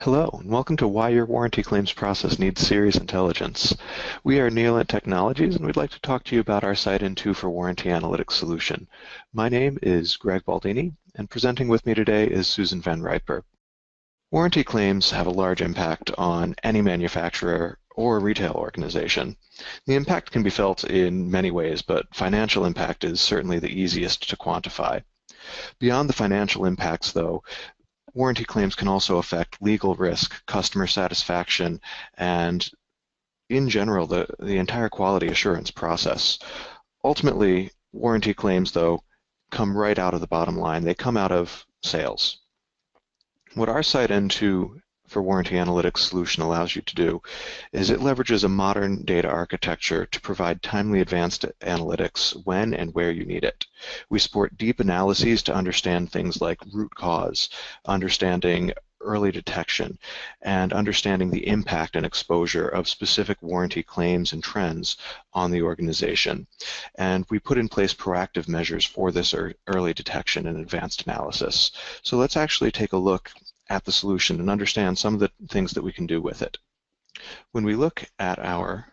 Hello, and welcome to Why Your Warranty Claims Process Needs Serious Intelligence. We are Nihilent Technologies, and we'd like to talk to you about our Site Into for Warranty Analytics solution. My name is Greg Baldini, and presenting with me today is Susan Van Riper. Warranty claims have a large impact on any manufacturer or retail organization. The impact can be felt in many ways, but financial impact is certainly the easiest to quantify. Beyond the financial impacts, though, warranty claims can also affect legal risk, customer satisfaction, and in general, the entire quality assurance process. Ultimately, warranty claims, though, come right out of the bottom line. They come out of sales. What our Site Into for Warranty Analytics solution allows you to do is it leverages a modern data architecture to provide timely advanced analytics when and where you need it. We support deep analyses to understand things like root cause, understanding early detection, and understanding the impact and exposure of specific warranty claims and trends on the organization. And we put in place proactive measures for this early detection and advanced analysis. So let's actually take a look at the solution and understand some of the things that we can do with it. When we look at our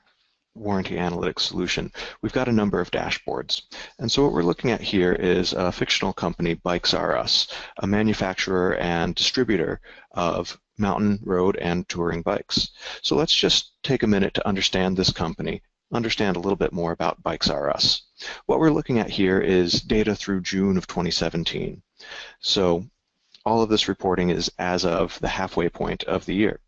warranty analytics solution, we've got a number of dashboards. And so what we're looking at here is a fictional company, Bikes R Us, a manufacturer and distributor of mountain, road, and touring bikes. So let's just take a minute to understand this company, understand a little bit more about Bikes R Us. What we're looking at here is data through June of 2017. So all of this reporting is as of the halfway point of the year.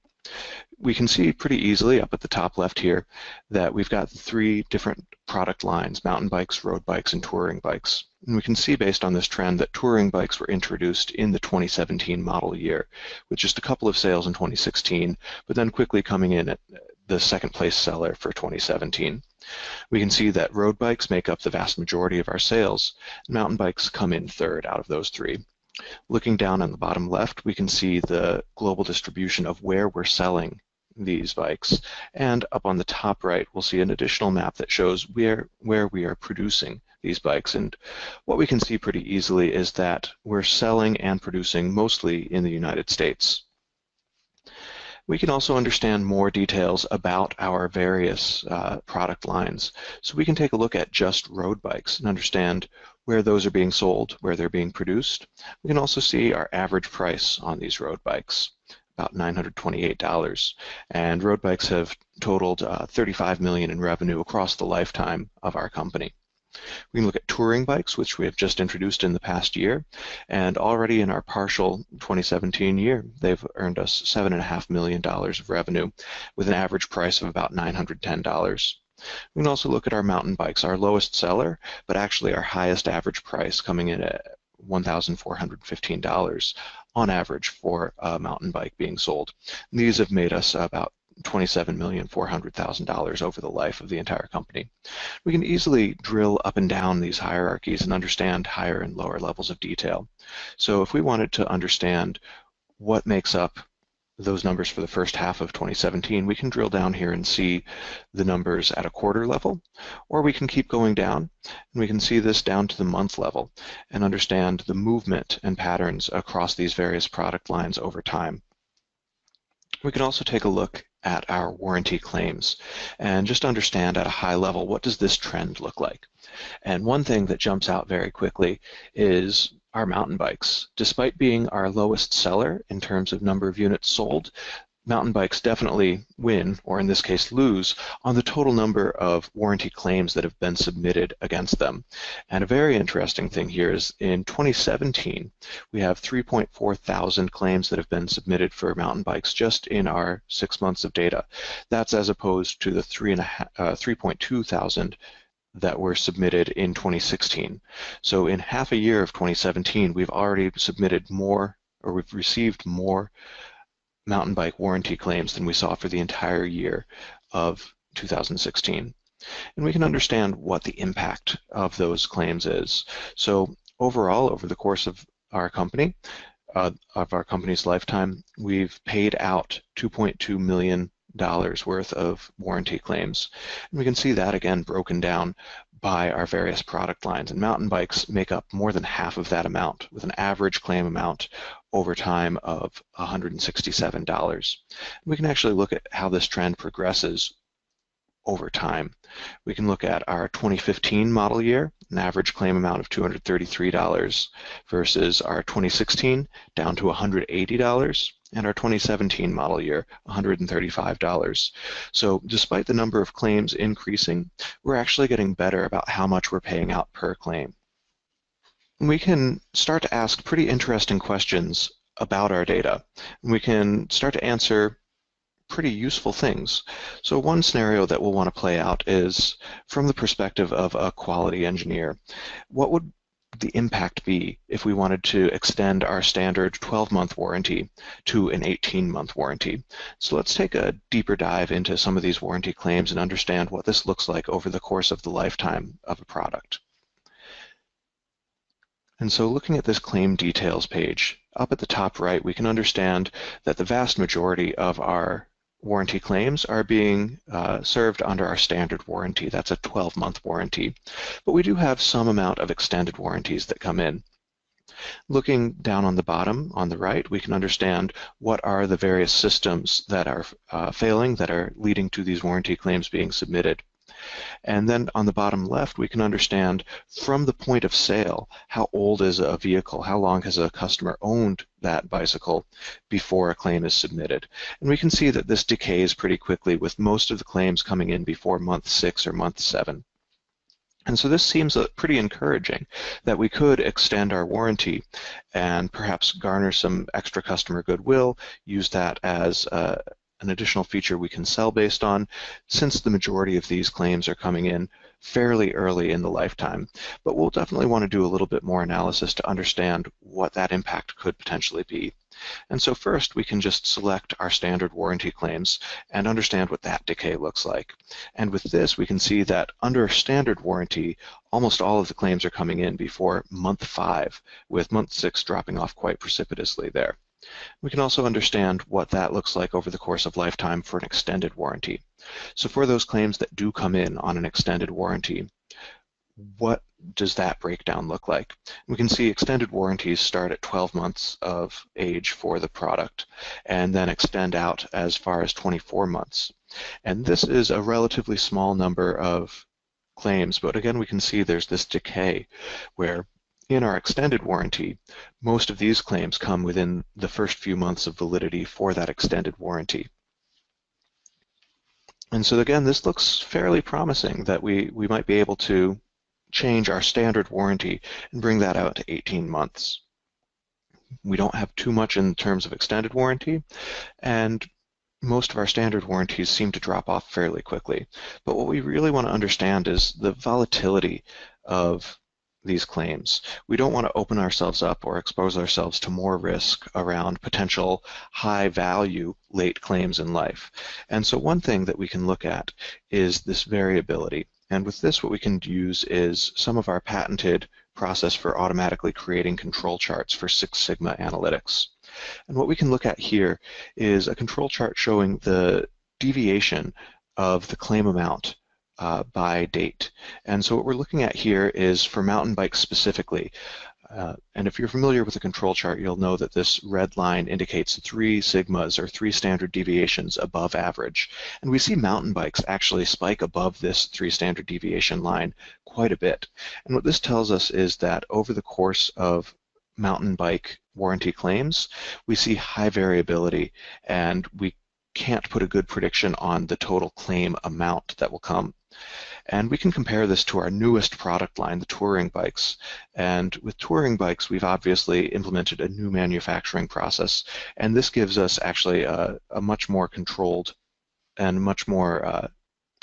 We can see pretty easily up at the top left here that we've got three different product lines: mountain bikes, road bikes, and touring bikes. And we can see based on this trend that touring bikes were introduced in the 2017 model year, with just a couple of sales in 2016, but then quickly coming in at the second place seller for 2017. We can see that road bikes make up the vast majority of our sales, and mountain bikes come in third out of those three. Looking down on the bottom left, we can see the global distribution of where we're selling these bikes. And up on the top right, we'll see an additional map that shows where we are producing these bikes. And what we can see pretty easily is that we're selling and producing mostly in the United States. We can also understand more details about our various product lines. So we can take a look at just road bikes and understand where those are being sold, where they're being produced. We can also see our average price on these road bikes, about $928. And road bikes have totaled $35 million in revenue across the lifetime of our company. We can look at touring bikes, which we have just introduced in the past year, and already in our partial 2017 year, they've earned us $7.5 million of revenue with an average price of about $910. We can also look at our mountain bikes, our lowest seller, but actually our highest average price, coming in at $1,415 on average for a mountain bike being sold. And these have made us about $27,400,000 over the life of the entire company. We can easily drill up and down these hierarchies and understand higher and lower levels of detail. So if we wanted to understand what makes up those numbers for the first half of 2017, we can drill down here and see the numbers at a quarter level, or we can keep going down and we can see this down to the month level and understand the movement and patterns across these various product lines over time. We can also take a look at our warranty claims and just understand at a high level, what does this trend look like? And one thing that jumps out very quickly is our mountain bikes. Despite being our lowest seller in terms of number of units sold, mountain bikes definitely win, or in this case lose, on the total number of warranty claims that have been submitted against them. And a very interesting thing here is in 2017, we have 3.4 thousand claims that have been submitted for mountain bikes just in our 6 months of data. That's as opposed to the 3.2 thousand that were submitted in 2016. So in half a year of 2017, we've already submitted more, or we've received more mountain bike warranty claims than we saw for the entire year of 2016. And we can understand what the impact of those claims is. So overall, over the course of our company, of our company's lifetime, we've paid out $2.2 million worth of warranty claims. And we can see that again broken down by our various product lines. And mountain bikes make up more than half of that amount, with an average claim amount over time of $167. We can actually look at how this trend progresses over time. We can look at our 2015 model year, an average claim amount of $233 versus our 2016 down to $180, and our 2017 model year, $135. So despite the number of claims increasing, we're actually getting better about how much we're paying out per claim. And we can start to ask pretty interesting questions about our data. And we can start to answer pretty useful things. So one scenario that we'll want to play out is from the perspective of a quality engineer. What would the impact be if we wanted to extend our standard 12-month warranty to an 18-month warranty? So let's take a deeper dive into some of these warranty claims and understand what this looks like over the course of the lifetime of a product. And so looking at this claim details page, up at the top right, we can understand that the vast majority of our warranty claims are being served under our standard warranty. That's a 12-month warranty. But we do have some amount of extended warranties that come in. Looking down on the bottom, on the right, we can understand what are the various systems that are failing, that are leading to these warranty claims being submitted. And then on the bottom left, we can understand from the point of sale, how old is a vehicle, how long has a customer owned that bicycle before a claim is submitted. And we can see that this decays pretty quickly, with most of the claims coming in before month 6 or month 7. And so this seems pretty encouraging, that we could extend our warranty and perhaps garner some extra customer goodwill, use that as an additional feature we can sell based on, since the majority of these claims are coming in fairly early in the lifetime. But we'll definitely want to do a little bit more analysis to understand what that impact could potentially be. And so first, we can just select our standard warranty claims and understand what that decay looks like. And with this, we can see that under standard warranty, almost all of the claims are coming in before month 5, with month 6 dropping off quite precipitously there. We can also understand what that looks like over the course of lifetime for an extended warranty. So for those claims that do come in on an extended warranty, what does that breakdown look like? We can see extended warranties start at 12 months of age for the product and then extend out as far as 24 months. And this is a relatively small number of claims, but again, we can see there's this decay where in our extended warranty, most of these claims come within the first few months of validity for that extended warranty. And so again, this looks fairly promising that we might be able to change our standard warranty and bring that out to 18 months. We don't have too much in terms of extended warranty, and most of our standard warranties seem to drop off fairly quickly. But what we really want to understand is the volatility of these claims. We don't want to open ourselves up or expose ourselves to more risk around potential high-value late claims in life. And so one thing that we can look at is this variability. And with this, what we can use is some of our patented process for automatically creating control charts for Six Sigma analytics. And what we can look at here is a control chart showing the deviation of the claim amount by date. And so what we're looking at here is for mountain bikes specifically. And if you're familiar with the control chart, you'll know that this red line indicates 3 sigmas, or 3 standard deviations above average. And we see mountain bikes actually spike above this 3 standard deviation line quite a bit. And what this tells us is that over the course of mountain bike warranty claims, we see high variability, and we can't put a good prediction on the total claim amount that will come. And we can compare this to our newest product line, the touring bikes. And with touring bikes, we've obviously implemented a new manufacturing process, and this gives us actually a much more controlled and a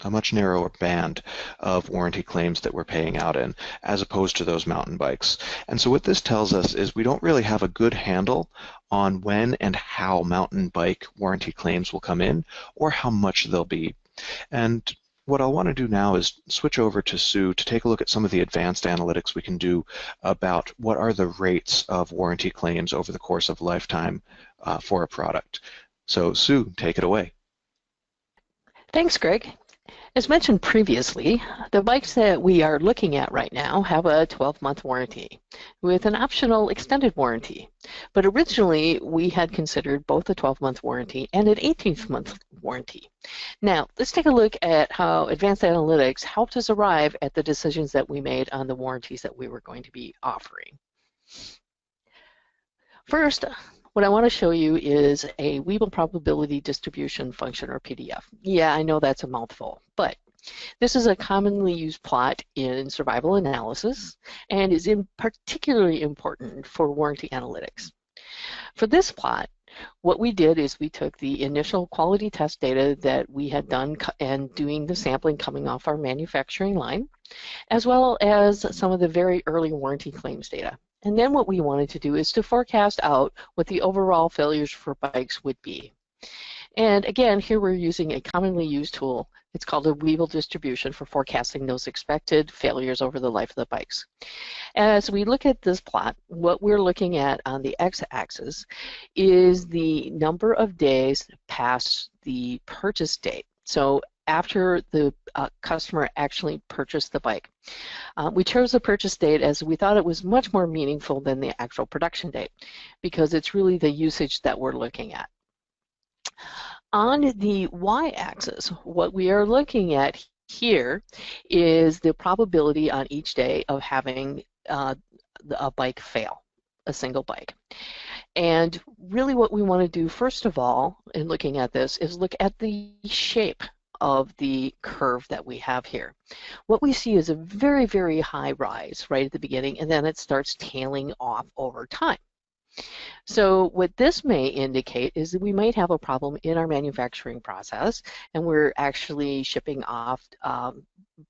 much narrower band of warranty claims that we're paying out in, as opposed to those mountain bikes. And so what this tells us is we don't really have a good handle on when and how mountain bike warranty claims will come in, or how much they'll be. And what I'll want to do now is switch over to Sue to take a look at some of the advanced analytics we can do about what are the rates of warranty claims over the course of lifetime for a product. So Sue, take it away. Thanks, Greg. As mentioned previously, the bikes that we are looking at right now have a 12-month warranty with an optional extended warranty. But originally, we had considered both a 12-month warranty and an 18-month warranty. Now, let's take a look at how advanced analytics helped us arrive at the decisions that we made on the warranties that we were going to be offering. First, what I want to show you is a Weibull probability distribution function, or PDF. Yeah, I know that's a mouthful, but this is a commonly used plot in survival analysis and is particularly important for warranty analytics. For this plot, what we did is we took the initial quality test data that we had done and doing the sampling coming off our manufacturing line, as well as some of the very early warranty claims data. And then what we wanted to do is to forecast out what the overall failures for bikes would be. And again, here we're using a commonly used tool. It's called a Weibull distribution for forecasting those expected failures over the life of the bikes. As we look at this plot, what we're looking at on the x-axis is the number of days past the purchase date. So after the customer actually purchased the bike. We chose the purchase date as we thought it was much more meaningful than the actual production date because it's really the usage that we're looking at. On the y-axis, what we are looking at here is the probability on each day of having a bike fail, a single bike. And really what we want to do first of all in looking at this is look at the shape of the curve that we have here. What we see is a very, very high rise right at the beginning, and then it starts tailing off over time. So what this may indicate is that we might have a problem in our manufacturing process, and we're actually shipping off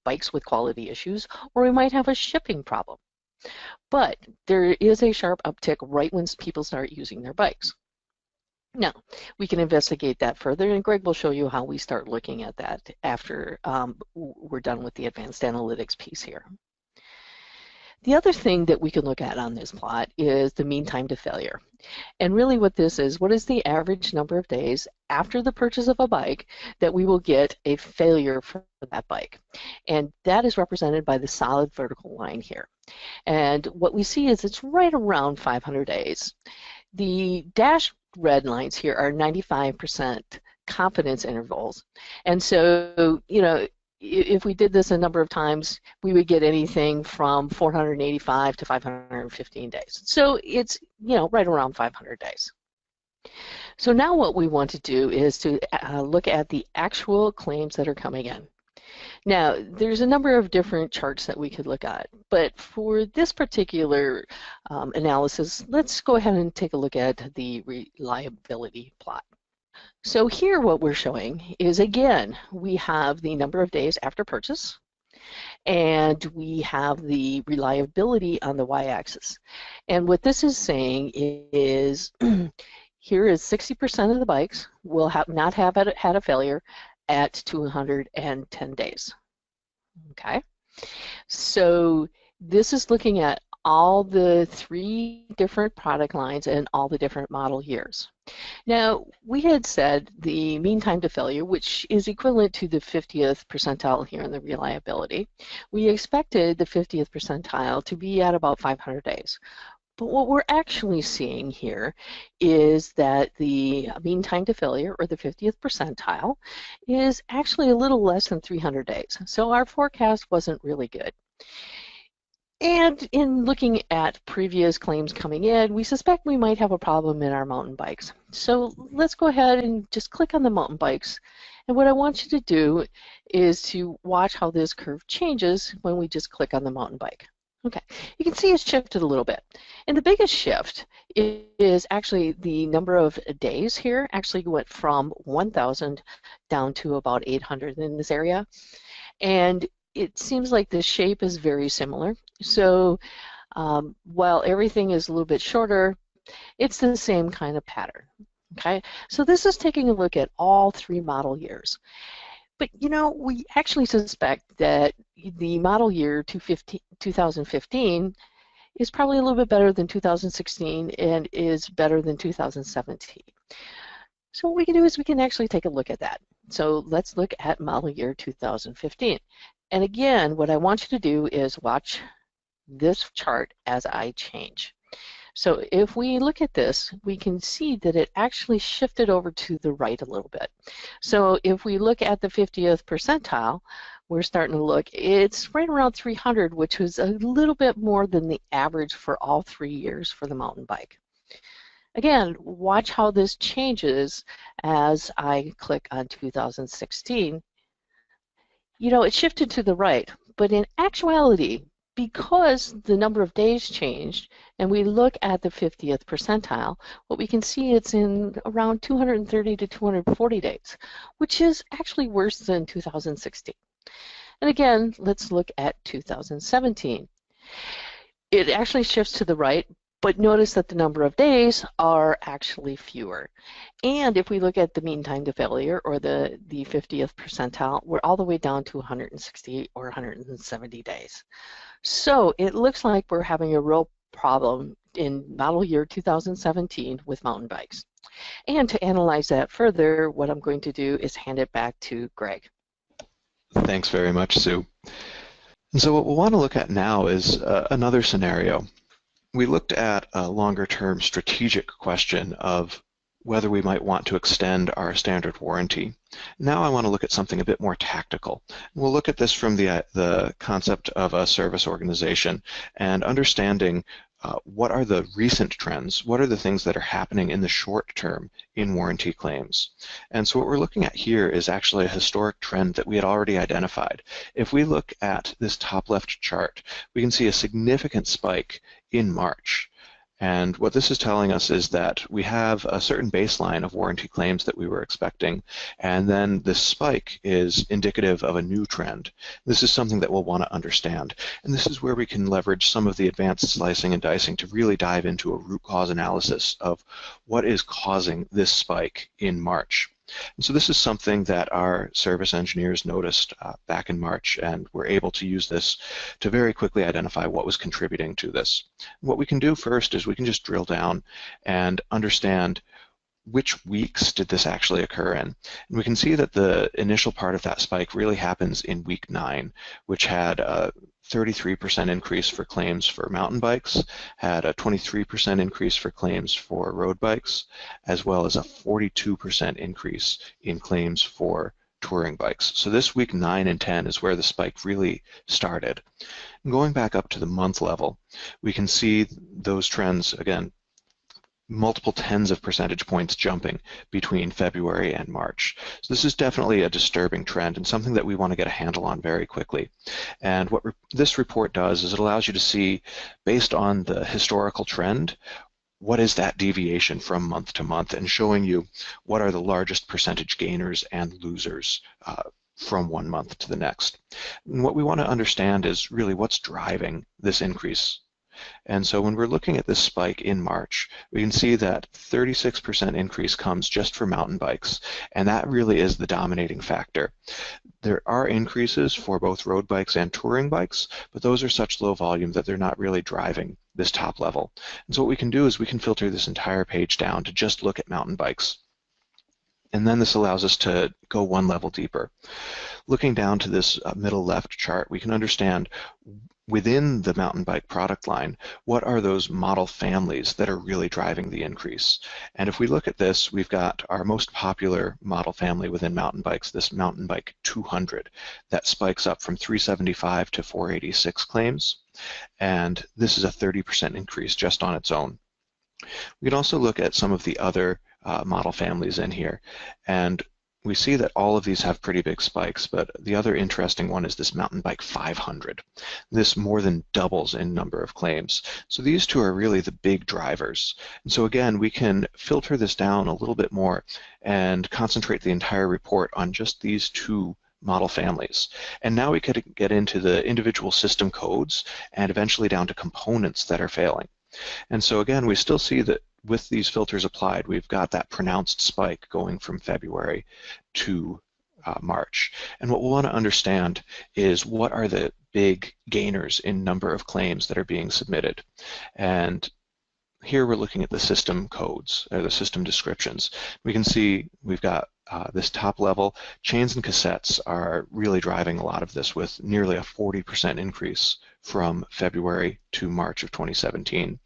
bikes with quality issues, or we might have a shipping problem. But there is a sharp uptick right when people start using their bikes. Now, we can investigate that further, and Greg will show you how we start looking at that after we're done with the advanced analytics piece here. The other thing that we can look at on this plot is the mean time to failure. And really what this is, what is the average number of days after the purchase of a bike that we will get a failure for that bike? And that is represented by the solid vertical line here. And what we see is it's right around 500 days. The dashed red lines here are 95% confidence intervals. And so, you know, if we did this a number of times, we would get anything from 485 to 515 days. So it's, you know, right around 500 days. So now what we want to do is to look at the actual claims that are coming in. Now, there's a number of different charts that we could look at, but for this particular analysis, let's go ahead and take a look at the reliability plot. So here what we're showing is, again, we have the number of days after purchase, and we have the reliability on the y-axis. And what this is saying is here is 60% of the bikes will not have had a failure at 210 days. Okay, so this is looking at all the 3 different product lines and all the different model years. Now, we had said the mean time to failure, which is equivalent to the 50th percentile here in the reliability, we expected the 50th percentile to be at about 500 days. But what we're actually seeing here is that the mean time to failure, or the 50th percentile, is actually a little less than 300 days. So our forecast wasn't really good. And in looking at previous claims coming in, we suspect we might have a problem in our mountain bikes. So let's go ahead and just click on the mountain bikes. And what I want you to do is to watch how this curve changes when we just click on the mountain bike. Okay, you can see it's shifted a little bit. And the biggest shift is actually the number of days here actually went from 1,000 down to about 800 in this area. And it seems like the shape is very similar. So while everything is a little bit shorter, it's the same kind of pattern. Okay, so this is taking a look at all 3 model years. But you know, we actually suspect that the model year 2015 is probably a little bit better than 2016 and is better than 2017. So what we can do is we can actually take a look at that. So let's look at model year 2015. And again, what I want you to do is watch this chart as I change. So if we look at this, we can see that it actually shifted over to the right a little bit. So if we look at the 50th percentile, we're starting to look, it's right around 300, which was a little bit more than the average for all 3 years for the mountain bike. Again, watch how this changes as I click on 2016. You know, it shifted to the right, but in actuality, because the number of days changed, and we look at the 50th percentile, what we can see it's in around 230 to 240 days, which is actually worse than 2016. And again, let's look at 2017. It actually shifts to the right, but notice that the number of days are actually fewer. And if we look at the mean time to failure, or the 50th percentile, we're all the way down to 160 or 170 days. So it looks like we're having a real problem in model year 2017 with mountain bikes. And to analyze that further, what I'm going to do is hand it back to Greg. Thanks very much, Sue. And so what we'll want to look at now is another scenario. We looked at a longer-term strategic question of whether we might want to extend our standard warranty. Now I want to look at something a bit more tactical. We'll look at this from the concept of a service organization and understanding what are the recent trends, what are the things that are happening in the short term in warranty claims. And so what we're looking at here is actually a historic trend that we had already identified. If we look at this top left chart, we can see a significant spike in March. And what this is telling us is that we have a certain baseline of warranty claims that we were expecting, and then this spike is indicative of a new trend. This is something that we'll want to understand. And this is where we can leverage some of the advanced slicing and dicing to really dive into a root cause analysis of what is causing this spike in March. And so this is something that our service engineers noticed back in March, and were able to use this to very quickly identify what was contributing to this. What we can do first is we can just drill down and understand which weeks did this actually occur in. And we can see that the initial part of that spike really happens in week 9, which had a 33% increase for claims for mountain bikes, had a 23% increase for claims for road bikes, as well as a 42% increase in claims for touring bikes. So this week 9 and 10 is where the spike really started. And going back up to the month level, we can see those trends, again, multiple tens of percentage points jumping between February and March. So this is definitely a disturbing trend and something that we want to get a handle on very quickly. And what this report does is it allows you to see, based on the historical trend, what is that deviation from month to month, and showing you what are the largest percentage gainers and losers from one month to the next. And what we want to understand is really what's driving this increase. And so when we're looking at this spike in March, we can see that 36% increase comes just for mountain bikes, and that really is the dominating factor. There are increases for both road bikes and touring bikes, but those are such low volume that they're not really driving this top level. And so what we can do is we can filter this entire page down to just look at mountain bikes. And then this allows us to go one level deeper. Looking down to this middle left chart, we can understand within the mountain bike product line, what are those model families that are really driving the increase? And if we look at this, we've got our most popular model family within mountain bikes, this mountain bike 200, that spikes up from 375 to 486 claims. And this is a 30% increase just on its own. We can also look at some of the other model families in here, and we see that all of these have pretty big spikes, but the other interesting one is this mountain bike 500. This more than doubles in number of claims. So these two are really the big drivers. And so again, we can filter this down a little bit more and concentrate the entire report on just these two model families. And now we could get into the individual system codes and eventually down to components that are failing. And so again, we still see that with these filters applied, we've got that pronounced spike going from February to March. And what we'll want to understand is what are the big gainers in number of claims that are being submitted. And here we're looking at the system codes, or the system descriptions. We can see we've got this top level, chains and cassettes are really driving a lot of this with nearly a 40% increase from February to March of 2017.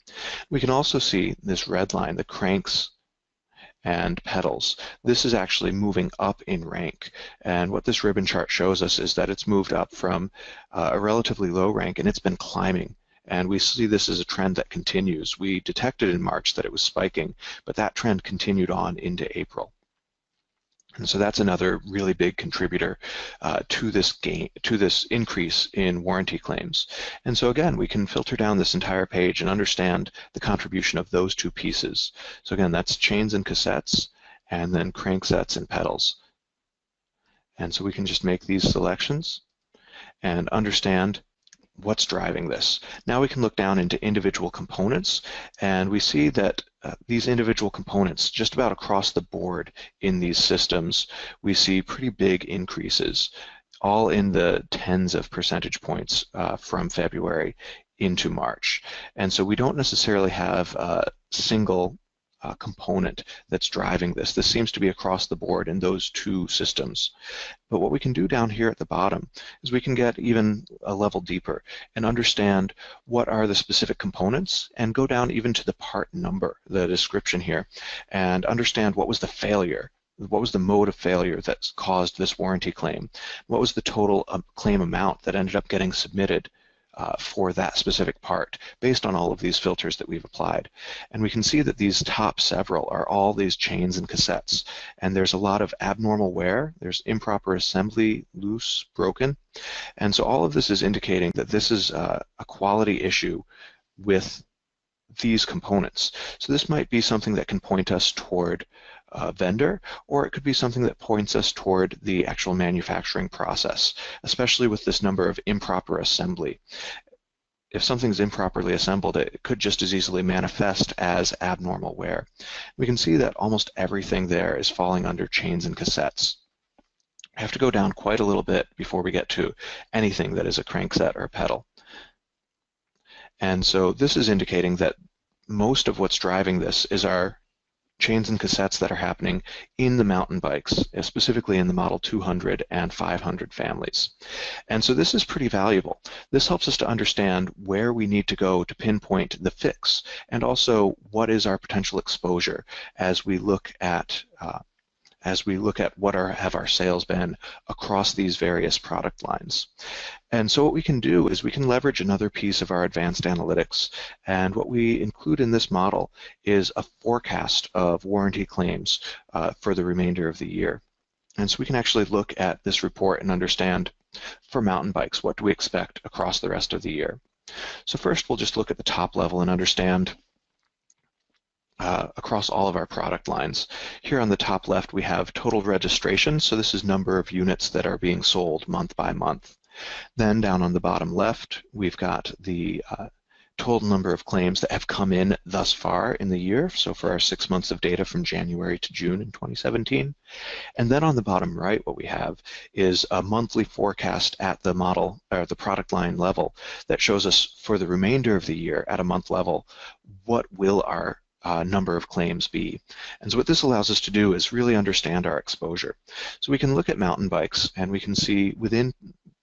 We can also see this red line, the cranks and pedals. This is actually moving up in rank, and what this ribbon chart shows us is that it's moved up from a relatively low rank and it's been climbing. And we see this as a trend that continues. We detected in March that it was spiking, but that trend continued on into April. And so that's another really big contributor to this increase in warranty claims. And so again, we can filter down this entire page and understand the contribution of those two pieces. So again, that's chains and cassettes, and then cranksets and pedals. And so we can just make these selections and understand what's driving this. Now we can look down into individual components, and we see that these individual components, just about across the board in these systems, we see pretty big increases, all in the tens of percentage points from February into March. And so we don't necessarily have a single component that's driving this. This seems to be across the board in those two systems. But what we can do down here at the bottom is we can get even a level deeper and understand what are the specific components and go down even to the part number, the description here, and understand what was the failure. What was the mode of failure that caused this warranty claim? What was the total claim amount that ended up getting submitted for that specific part based on all of these filters that we've applied. And we can see that these top several are all these chains and cassettes, and there's a lot of abnormal wear, there's improper assembly, loose, broken, and so all of this is indicating that this is a quality issue with these components. So this might be something that can point us toward a vendor, or it could be something that points us toward the actual manufacturing process, especially with this number of improper assembly. If something's improperly assembled, it could just as easily manifest as abnormal wear. We can see that almost everything there is falling under chains and cassettes. I have to go down quite a little bit before we get to anything that is a crankset or a pedal. And so this is indicating that most of what's driving this is our chains and cassettes that are happening in the mountain bikes, specifically in the Model 200 and 500 families. And so this is pretty valuable. This helps us to understand where we need to go to pinpoint the fix, and also what is our potential exposure as we look at what have our sales been across these various product lines. And so what we can do is we can leverage another piece of our advanced analytics, and what we include in this model is a forecast of warranty claims for the remainder of the year. And so we can actually look at this report and understand, for mountain bikes, what do we expect across the rest of the year. So first we'll just look at the top level and understand across all of our product lines. Here on the top left we have total registrations, so this is number of units that are being sold month by month. Then down on the bottom left we've got the total number of claims that have come in thus far in the year, so for our 6 months of data from January to June in 2017. And then on the bottom right what we have is a monthly forecast at the model or the product line level that shows us for the remainder of the year at a month level what will our number of claims be. And so what this allows us to do is really understand our exposure. So we can look at mountain bikes and we can see within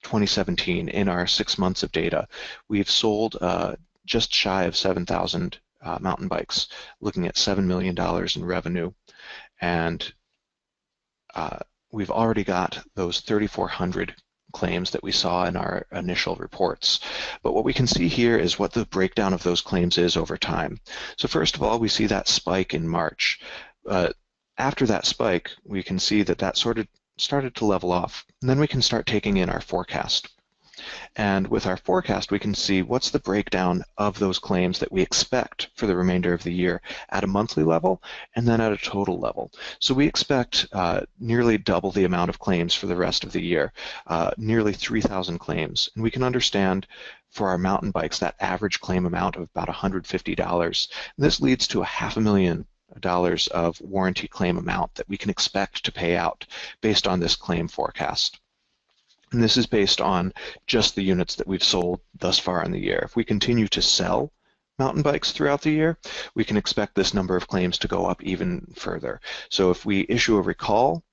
2017 in our 6 months of data we've sold just shy of 7,000 mountain bikes, looking at $7 million in revenue, and we've already got those 3,400 claims that we saw in our initial reports. But what we can see here is what the breakdown of those claims is over time. So first of all, we see that spike in March. After that spike, we can see that that sort of started to level off. And then we can start taking in our forecast. And with our forecast, we can see what's the breakdown of those claims that we expect for the remainder of the year at a monthly level and then at a total level. So we expect nearly double the amount of claims for the rest of the year, nearly 3,000 claims. And we can understand for our mountain bikes that average claim amount of about $150. And this leads to $500,000 of warranty claim amount that we can expect to pay out based on this claim forecast. And this is based on just the units that we've sold thus far in the year. If we continue to sell mountain bikes throughout the year, we can expect this number of claims to go up even further. So if we issue a recall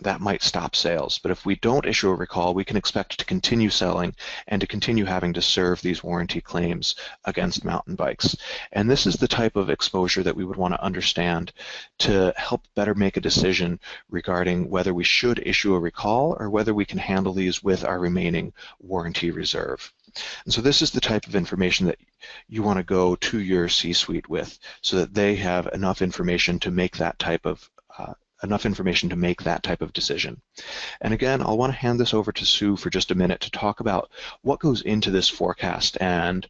that might stop sales. But if we don't issue a recall, we can expect to continue selling and to continue having to serve these warranty claims against mountain bikes. And this is the type of exposure that we would want to understand to help better make a decision regarding whether we should issue a recall or whether we can handle these with our remaining warranty reserve. And so this is the type of information that you want to go to your C-suite with, so that they have enough information to make that type of decision. And again, I'll want to hand this over to Sue for just a minute to talk about what goes into this forecast and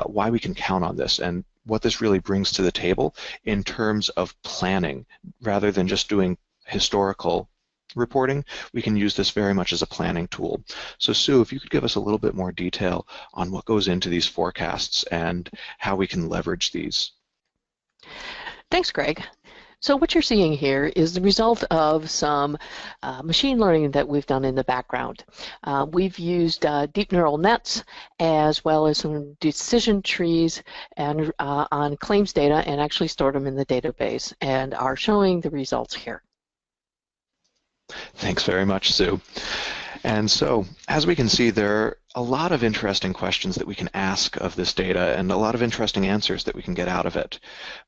why we can count on this and what this really brings to the table in terms of planning. Rather than just doing historical reporting, we can use this very much as a planning tool. So Sue, if you could give us a little bit more detail on what goes into these forecasts and how we can leverage these. Thanks, Greg. So what you're seeing here is the result of some machine learning that we've done in the background. We've used deep neural nets as well as some decision trees and on claims data, and actually stored them in the database and are showing the results here. Thanks very much, Sue. And so, as we can see, there are a lot of interesting questions that we can ask of this data and a lot of interesting answers that we can get out of it.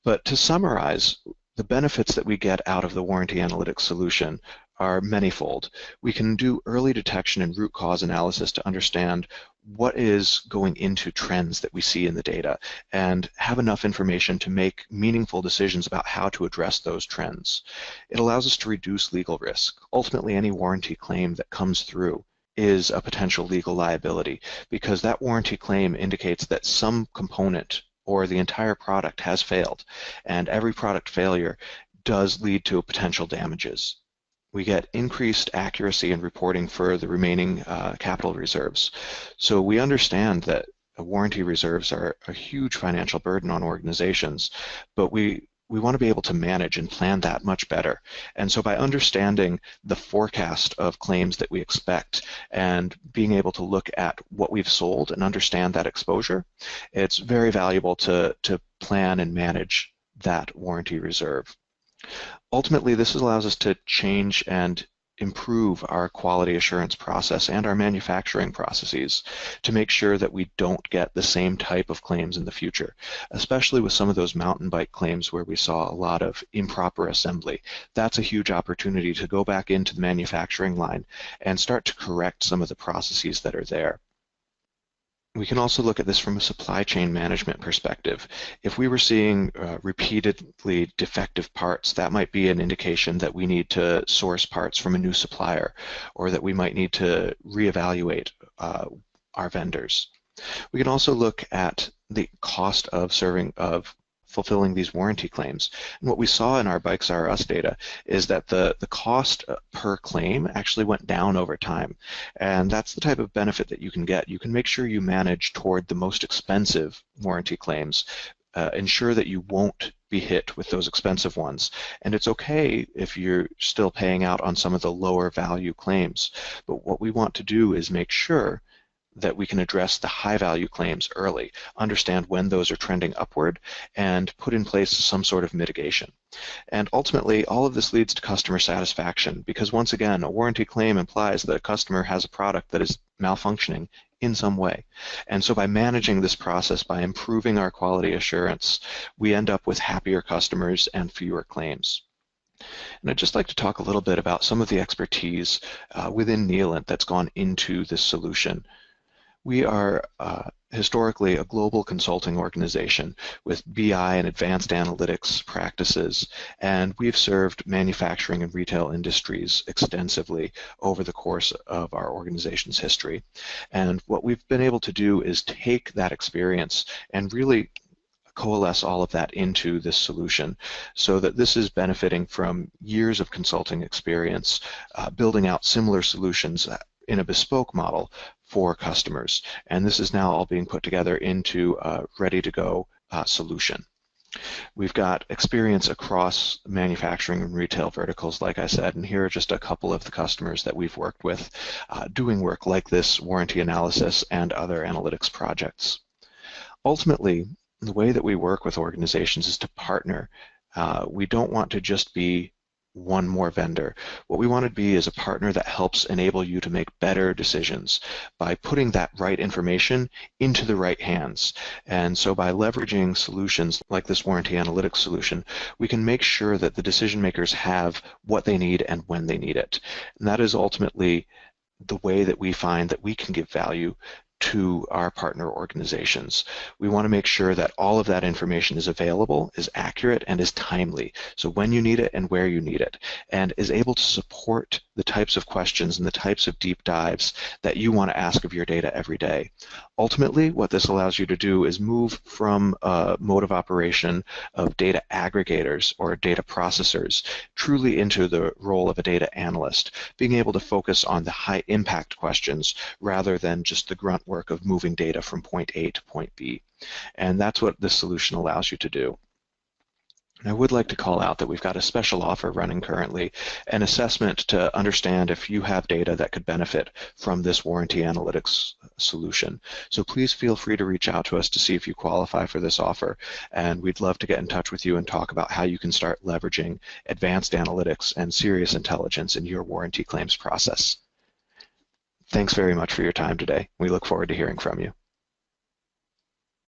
But to summarize, the benefits that we get out of the warranty analytics solution are manifold. We can do early detection and root cause analysis to understand what is going into trends that we see in the data and have enough information to make meaningful decisions about how to address those trends. It allows us to reduce legal risk. Ultimately, any warranty claim that comes through is a potential legal liability, because that warranty claim indicates that some component or the entire product has failed, and every product failure does lead to potential damages. We get increased accuracy in reporting for the remaining capital reserves. So we understand that warranty reserves are a huge financial burden on organizations, but we want to be able to manage and plan that much better. And so by understanding the forecast of claims that we expect and being able to look at what we've sold and understand that exposure, it's very valuable to plan and manage that warranty reserve. Ultimately, this allows us to change and improve our quality assurance process and our manufacturing processes to make sure that we don't get the same type of claims in the future, especially with some of those mountain bike claims where we saw a lot of improper assembly. That's a huge opportunity to go back into the manufacturing line and start to correct some of the processes that are there. We can also look at this from a supply chain management perspective. If we were seeing repeatedly defective parts, that might be an indication that we need to source parts from a new supplier, or that we might need to reevaluate our vendors. We can also look at the cost of fulfilling these warranty claims. And what we saw in our Bikes R Us data is that the cost per claim actually went down over time. And that's the type of benefit that you can get. You can make sure you manage toward the most expensive warranty claims, ensure that you won't be hit with those expensive ones. And it's okay if you're still paying out on some of the lower value claims. But what we want to do is make sure that we can address the high value claims early, understand when those are trending upward, and put in place some sort of mitigation. And ultimately, all of this leads to customer satisfaction, because once again, a warranty claim implies that a customer has a product that is malfunctioning in some way. And so by managing this process, by improving our quality assurance, we end up with happier customers and fewer claims. And I'd just like to talk a little bit about some of the expertise within Nihilent that's gone into this solution. We are historically a global consulting organization with BI and advanced analytics practices, and we've served manufacturing and retail industries extensively over the course of our organization's history. And what we've been able to do is take that experience and really coalesce all of that into this solution, so that this is benefiting from years of consulting experience, building out similar solutions in a bespoke model for customers. And this is now all being put together into a ready-to-go solution. We've got experience across manufacturing and retail verticals, like I said, and here are just a couple of the customers that we've worked with doing work like this warranty analysis and other analytics projects. Ultimately, the way that we work with organizations is to partner. We don't want to just be one more vendor. What we want to be is a partner that helps enable you to make better decisions by putting that right information into the right hands. And so by leveraging solutions like this warranty analytics solution, we can make sure that the decision makers have what they need and when they need it. And that is ultimately the way that we find that we can give value to our partner organizations. We want to make sure that all of that information is available, is accurate, and is timely. So when you need it and where you need it, and is able to support the types of questions and the types of deep dives that you want to ask of your data every day. Ultimately, what this allows you to do is move from a mode of operation of data aggregators or data processors truly into the role of a data analyst, being able to focus on the high impact questions rather than just the grunt work of moving data from point A to point B. And that's what this solution allows you to do. I would like to call out that we've got a special offer running currently, an assessment to understand if you have data that could benefit from this warranty analytics solution. So please feel free to reach out to us to see if you qualify for this offer, and we'd love to get in touch with you and talk about how you can start leveraging advanced analytics and serious intelligence in your warranty claims process. Thanks very much for your time today. We look forward to hearing from you.